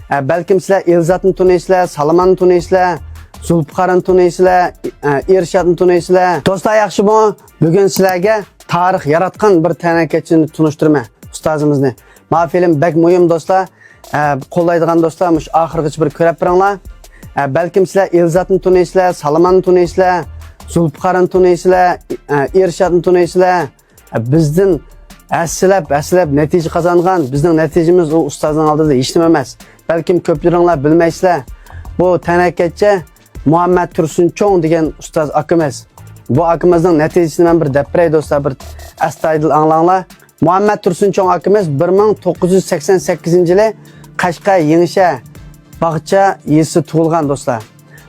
Balkim sizlar Elzatni tunaysizlar, Salamanni tunaysizlar, Zulfiqarni tunaysizlar, Ershadni tunaysizlar. Do'stlar, yaxshimi? Bugun sizlarga tarix yaratgan bir tanakachini tunishtiraman, ustozimizni. Ma film bak muhim do'stlar. Qo'llaydigan do'stlar, mush oxirgacha bir ko'rib biringlar. Balkim sizlar Elzatni tunaysizlar, Salamanni tunaysizlar, Zulfiqarni tunaysizlar, Ershadni tunaysizlar. Bizdan aslab natija qozongan, bizning natijamiz u ustozning oldida hech nima emas. Balkim ko'plaringlar bilmaysizlar. Bu tanakacha Muhammad Tursunchon degan ustoz akamiz. Bu akimizning natijasini men bir deb beray do'stlar, bir astoydil anglanglar. Muhammad Tursunchon akamiz 1988-yili Qashqar Yenisha Bog'cha yesi tug'ilgan do'stlar.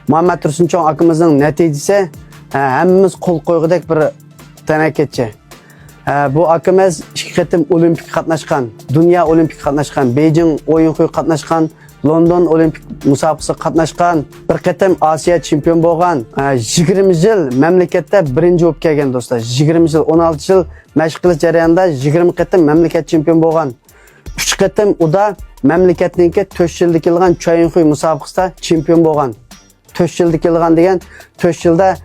Muhammad Tursunchon akimizning natijasi hammamiz qo'l qo'ygudek bir tanakacha. Bu akamiz 2 qatim olimpik qatnashgan, dunyo olimpik qatnashgan, Beijing o'yin-qo'y qatnashgan, London olimpik musobaqasi qatnashgan, bir qatim Osiyo chempion bo'lgan, 20 yil mamlakatda birinchi bo'lib kelgan do'stlar. 20 yil, 16 yil mashq qilish jarayonida 20 qatim mamlakat chempion bo'lgan. 3 qatim uda mamlakatningki 4 yillik yilgan choyinxo'y musobaqasida chempion bo'lgan. 4 yillik yilgan degan 4 yilda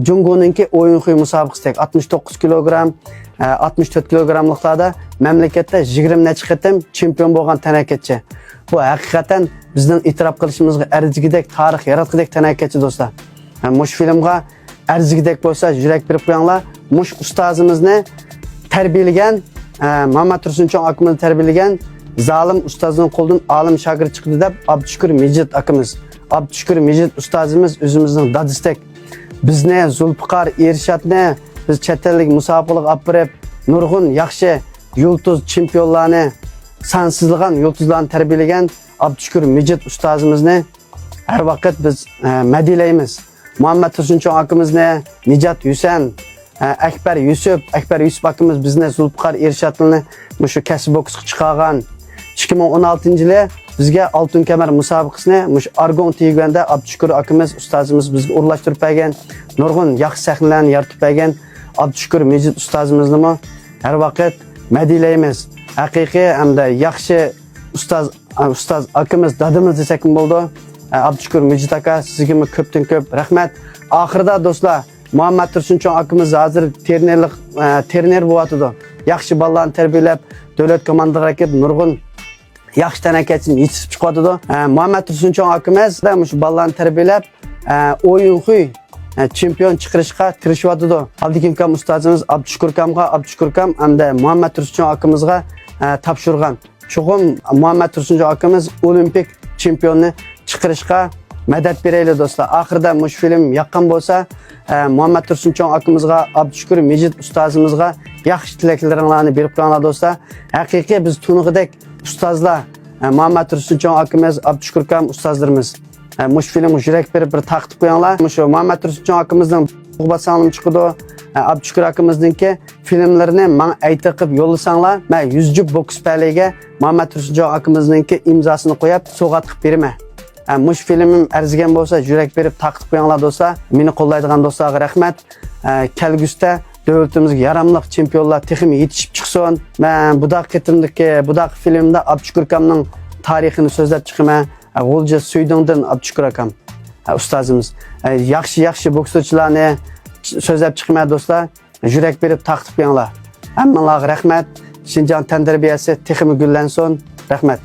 Jungo'ningki o'yin-qo'y musobaqasidagi 69 kilogramm, 64 kilogramliklarda mamlakatda 20 necha qatim chempion bo'lgan tanakacha. Bu haqiqatan bizning e'tirof qilishimizga arzigidek, tarix yaratgidek tanakacha do'stlar. Mush filmga arzigidek bo'lsa, yurak berib qo'yinglar. Mush ustozimizni tarbiyalagan, Muhammad Tursunchon akamizni tarbiyalagan zolim ustozning qo'lidan olim shogird chiqdi deb Abdushukur Mejit akamiz. Abdushukur Mejit ustozimiz o'zimizning dadistek. Bizni Zulfiqar, Ershadni biz chet ellik musobaqalarga olib borib, nurg'un yaxshi yulduz chempionlarni, sansizlagan yulduzlarni tarbiyalagan Abdushukur Mejit ustozimizni har vaqt biz madilaymiz. Muhammad Tursunchon akamizni, Nijat Husan, Akbar Yusuf akamiz bizni Zulfiqar, Ershadni shu kasb boksga chiqargan. 2016-yili bizga Oltin kamar musobaqasini mush Argon teganda Abdushukur akamiz ustozimiz bizga o'rlashtirib bergan, nurg'un yaxshi sahnalarni yaratib bergan Abdushukur Mejit ustozimizni har vaqt madilaymiz. Haqiqiy hamda yaxshi ustoz akamiz, dadimiz desak bo'ldi. Abdushukur Mejit aka, sizga ko'pdan ko'p rahmat. Oxirida do'stlar, Muhammad Tursunchon akamiz hozir trener bo'lyapti. Yaxshi bolalarni tarbiyalab, davlat komandaga kelib nurg'un yaxshi tanakachini yetishib chiqyapti. Muhammad Tursunchon akamiz shu bolalarni tarbiyalab, o'yin-qo'y chempion chiqarishga tirishyapti. Abdukim ustozimiz Abdushukur kam hamda Muhammad Tursunchon akamizga topshirgan. Cho'qim Muhammad Tursunchon akamiz olimpik chempionni chiqarishga madad berayli do'stlar. Oxirida mush film yaqqan bo'lsa, Muhammad Tursunchon akamizga, Abdushukur Mejit ustozimizga yaxshi tilaklaringlarni berib qo'yinglar do'stlar. Haqiqiy biz tunig'idek ustozlar Muhammad Tursunchon akamiz, Abdushukur kam ustozlarimiz. Mush film yurak berib bir taqib qo'yinglar. Mush Muhammad Tursunchon akamizning bug'batsanim chiqdi. Abdushukur akamizningki filmlarini men aytib yo'llasanglar, men 100 jup boks paliga Muhammad Tursunchon akamizningki imzosini qo'yib sovg'at qilib beraman. Mush filmim arzigan bo'lsa, yurak berib taqib qo'yinglar do'stlar. Meni qo'llaydigan do'stlarga rahmat. Kelgusida davlatimizga yaramli chempionlar texim yetishib chiqsin. Men budaq ketimdiki, budaq filmda Abdushukur akamning tarixini so'zlab chiqaman. G'ulja Suydingdan Abdushukur akam ustozimiz. Yaxshi bokschilarni so'zlab chiqaman do'stlar. Yurak berib taqib qo'yinglar. Hammalarga rahmat. Shinjon tan tarbiyasi texim gullansin. Rahmat.